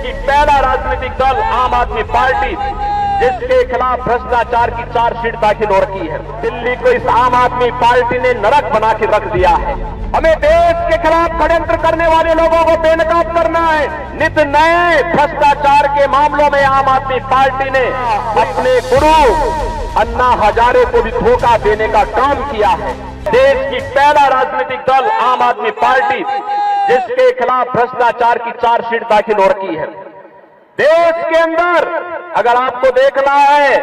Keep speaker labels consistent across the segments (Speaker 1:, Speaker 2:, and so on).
Speaker 1: की पहला राजनीतिक दल आम आदमी पार्टी, जिसके खिलाफ भ्रष्टाचार की चार्जशीट दाखिल हो रखी है। दिल्ली को इस आम आदमी पार्टी ने नरक बना के रख दिया है। हमें देश के खिलाफ षड्यंत्र करने वाले लोगों को बेनकाब करना है। नित नए भ्रष्टाचार के मामलों में आम आदमी पार्टी ने अपने गुरु अन्ना हजारे को भी धोखा देने का काम किया है। देश की पहला राजनीतिक दल आम आदमी पार्टी, जिसके खिलाफ भ्रष्टाचार की चार्जशीट दाखिल हो रखी है। देश के अंदर अगर आपको देखना है,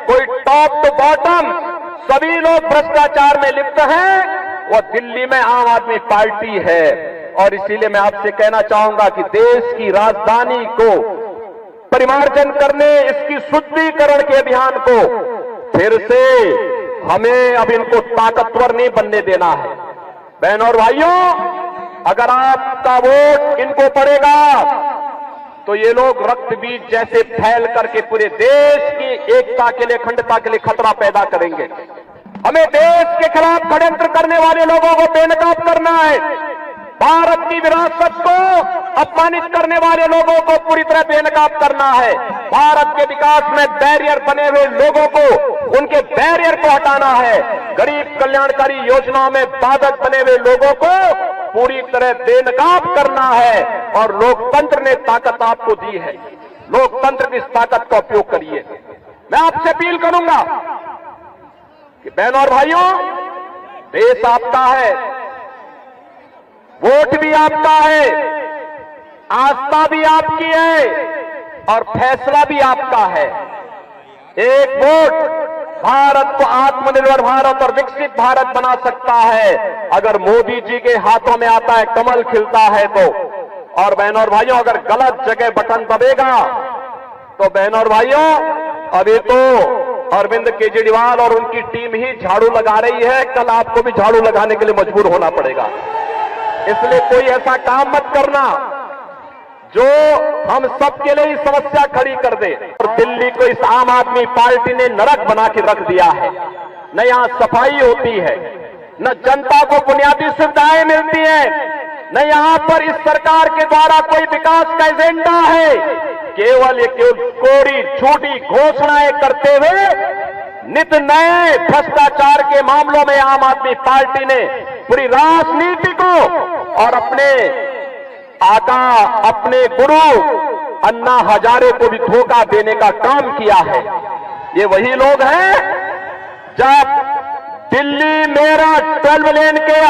Speaker 1: कोई टॉप टू बॉटम सभी लोग भ्रष्टाचार में लिप्त हैं, वो दिल्ली में आम आदमी पार्टी है। और इसीलिए मैं आपसे कहना चाहूंगा कि देश की राजधानी को परिमार्जन करने, इसकी शुद्धिकरण के अभियान को फिर से हमें अब इनको ताकतवर नहीं बनने देना है। बहनों और भाइयों, अगर आपका वोट इनको पड़ेगा तो ये लोग रक्त बीज जैसे फैल करके पूरे देश की एकता के लिए, अखंडता के लिए खतरा पैदा करेंगे। हमें देश के खिलाफ षड्यंत्र करने वाले लोगों को बेनकाब करना है। भारत की विरासत को अपमानित करने वाले लोगों को पूरी तरह बेनकाब करना है। भारत के विकास में बैरियर बने हुए लोगों को, उनके बैरियर को हटाना है। गरीब कल्याणकारी योजनाओं में बाधक बने हुए लोगों को पूरी तरह बेनकाब करना है। और लोकतंत्र ने ताकत आपको दी है, लोकतंत्र की इस ताकत का उपयोग करिए। मैं आपसे अपील करूंगा कि बहनों और भाइयों, देश आपका है, वोट भी आपका है, आस्था भी आपकी है और फैसला भी आपका है। एक वोट भारत को आत्मनिर्भर भारत और विकसित भारत बना सकता है अगर मोदी जी के हाथों में आता है, कमल खिलता है तो। और बहनों और भाइयों, अगर गलत जगह बटन दबेगा तो बहनों और भाइयों, अभी तो अरविंद केजरीवाल और उनकी टीम ही झाड़ू लगा रही है, कल आपको भी झाड़ू लगाने के लिए मजबूर होना पड़ेगा। इसलिए कोई ऐसा काम मत करना जो हम सबके लिए समस्या खड़ी कर दे। और दिल्ली को इस आम आदमी पार्टी ने नरक बना के रख दिया है। न यहां सफाई होती है, न जनता को बुनियादी सुविधाएं मिलती हैं, न यहां पर इस सरकार के द्वारा कोई विकास का एजेंडा है। केवल कोरी झूठी घोषणाएं करते हुए नित नए भ्रष्टाचार के मामलों में आम आदमी पार्टी ने पूरी राजनीति को और अपने आका, अपने गुरु अन्ना हजारे को भी धोखा देने का काम किया है। ये वही लोग हैं जब दिल्ली मेरठ 12 लेन के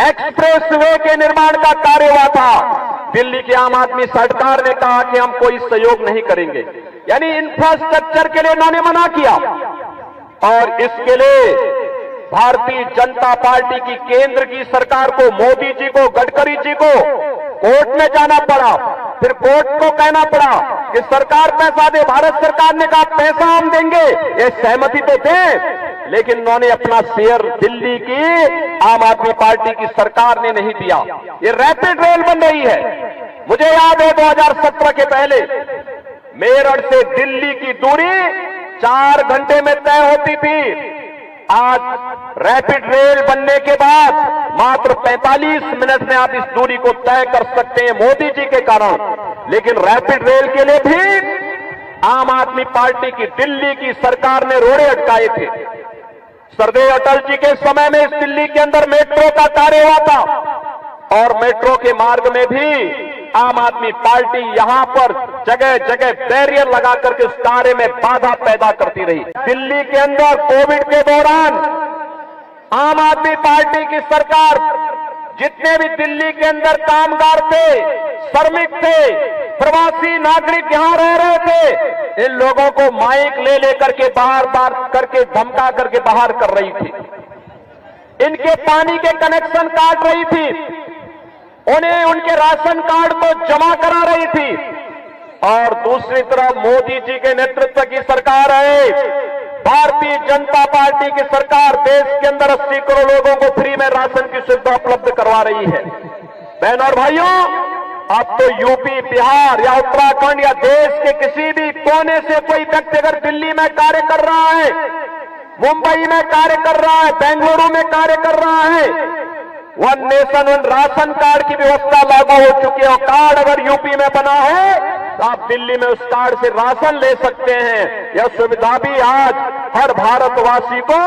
Speaker 1: एक्सप्रेसवे के निर्माण का कार्य हुआ था, दिल्ली की आम आदमी सरकार ने कहा कि हम कोई सहयोग नहीं करेंगे, यानी इंफ्रास्ट्रक्चर के लिए उन्होंने मना किया। और इसके लिए भारतीय जनता पार्टी की केंद्र की सरकार को, मोदी जी को, गडकरी जी को कोर्ट में जाना पड़ा। फिर कोर्ट को कहना पड़ा कि सरकार पैसा दे। भारत सरकार ने कहा पैसा हम देंगे, ये सहमति तो दें, लेकिन उन्होंने अपना शेयर दिल्ली की आम आदमी पार्टी की सरकार ने नहीं दिया। ये रैपिड रेल बन रही है। मुझे याद है 2017 के पहले मेरठ से दिल्ली की दूरी 4 घंटे में तय होती थी। आज रैपिड रेल बनने के बाद मात्र 45 मिनट में आप इस दूरी को तय कर सकते हैं, मोदी जी के कारण। लेकिन रैपिड रेल के लिए भी आम आदमी पार्टी की दिल्ली की सरकार ने रोड़े अटकाए थे। सरदेव अटल जी के समय में इस दिल्ली के अंदर मेट्रो का कार्य हुआ था और मेट्रो के मार्ग में भी आम आदमी पार्टी यहां पर जगह जगह बैरियर लगा करके उस कार्य में बाधा पैदा करती रही। दिल्ली के अंदर कोविड के दौरान आम आदमी पार्टी की सरकार, जितने भी दिल्ली के अंदर कामगार थे, श्रमिक थे, प्रवासी नागरिक यहां रह रहे थे, इन लोगों को माइक ले लेकर के बार बार करके धमका करके बाहर कर रही थी। इनके पानी के कनेक्शन काट रही थी, उन्हें उनके राशन कार्ड को जमा करा रही थी। और दूसरी तरफ मोदी जी के नेतृत्व की सरकार है, भारतीय जनता पार्टी की सरकार देश के अंदर 80 करोड़ लोगों को फ्री में राशन की सुविधा उपलब्ध करवा रही है। बहनों और भाइयों, अब तो यूपी, बिहार या उत्तराखंड या देश के किसी भी कोने से कोई व्यक्ति अगर दिल्ली में कार्य कर रहा है, मुंबई में कार्य कर रहा है, बेंगलुरु में कार्य कर रहा है, one nation one ration card की व्यवस्था लागू हो चुकी है और कार्ड अगर यूपी में बना है तो आप दिल्ली में उस कार्ड से राशन ले सकते हैं। यह सुविधा भी आज हर भारतवासी को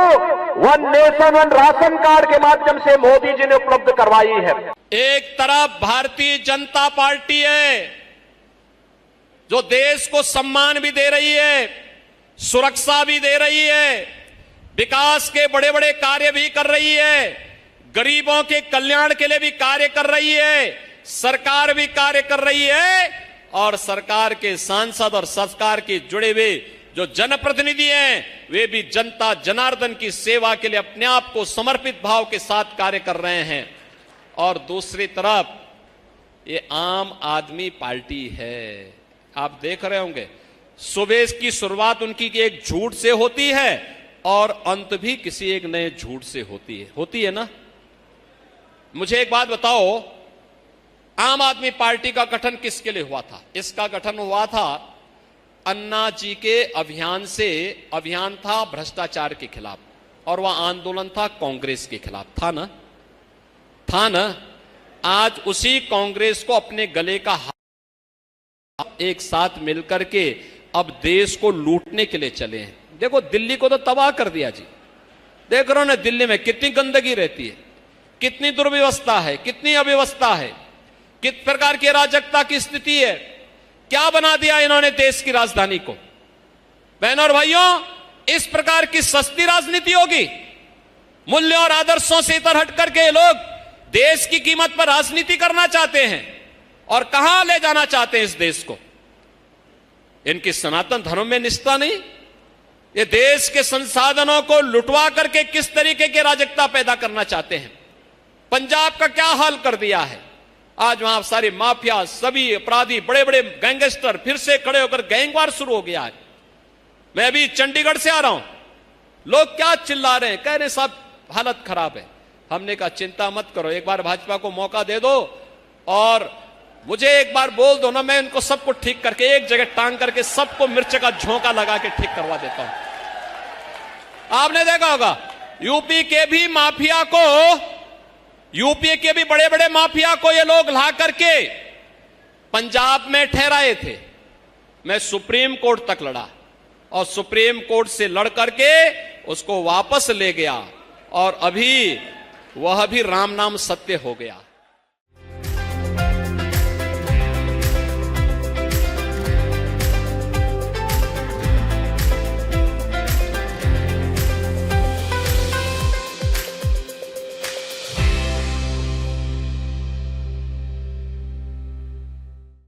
Speaker 1: one nation one ration card के माध्यम से मोदी जी ने उपलब्ध करवाई है।
Speaker 2: एक तरफ भारतीय जनता पार्टी है जो देश को सम्मान भी दे रही है, सुरक्षा भी दे रही है, विकास के बड़े बड़े कार्य भी कर रही है, गरीबों के कल्याण के लिए भी कार्य कर रही है, सरकार भी कार्य कर रही है और सरकार के सांसद और सरकार के जुड़े हुए जो जनप्रतिनिधि हैं वे भी जनता जनार्दन की सेवा के लिए अपने आप को समर्पित भाव के साथ कार्य कर रहे हैं। और दूसरी तरफ ये आम आदमी पार्टी है, आप देख रहे होंगे सुबह की शुरुआत उनकी एक झूठ से होती है और अंत भी किसी एक नए झूठ से होती है ना। मुझे एक बात बताओ, आम आदमी पार्टी का गठन किसके लिए हुआ था? इसका गठन हुआ था अन्ना जी के अभियान से। अभियान था भ्रष्टाचार के खिलाफ और वह आंदोलन था कांग्रेस के खिलाफ, था ना। आज उसी कांग्रेस को अपने गले का हाथ एक साथ मिलकर के अब देश को लूटने के लिए चले हैं। देखो दिल्ली को तो तबाह कर दिया जी। देख रहे हो ना दिल्ली में कितनी गंदगी रहती है, कितनी दुर्व्यवस्था है, कितनी अव्यवस्था है, किस प्रकार की अराजकता की स्थिति है। क्या बना दिया इन्होंने देश की राजधानी को। बहनों और भाइयों, इस प्रकार की सस्ती राजनीति होगी। मूल्यों और आदर्शों से इतर हट करके लोग देश की कीमत पर राजनीति करना चाहते हैं और कहां ले जाना चाहते हैं इस देश को। इनकी सनातन धर्म में निष्ठा नहीं, ये देश के संसाधनों को लुटवा करके किस तरीके की अराजकता पैदा करना चाहते हैं। पंजाब का क्या हाल कर दिया है। आज वहां सारे माफिया, सभी अपराधी, बड़े बड़े गैंगस्टर फिर से खड़े होकर गैंगवार शुरू हो गया है। मैं अभी चंडीगढ़ से आ रहा हूं, लोग क्या चिल्ला रहे हैं, कह रहे साहब हालत खराब है। हमने कहा चिंता मत करो, एक बार भाजपा को मौका दे दो और मुझे एक बार बोल दो ना, मैं इनको सबको ठीक करके एक जगह टांग करके सबको मिर्च का झोंका लगा के ठीक करवा देता हूं। आपने देखा होगा यूपी के भी माफिया को, यूपी के भी बड़े बड़े माफिया को ये लोग ला करके पंजाब में ठहराए थे। मैं सुप्रीम कोर्ट तक लड़ा और सुप्रीम कोर्ट से लड़ करके उसको वापस ले गया और अभी वह भी राम नाम सत्य हो गया।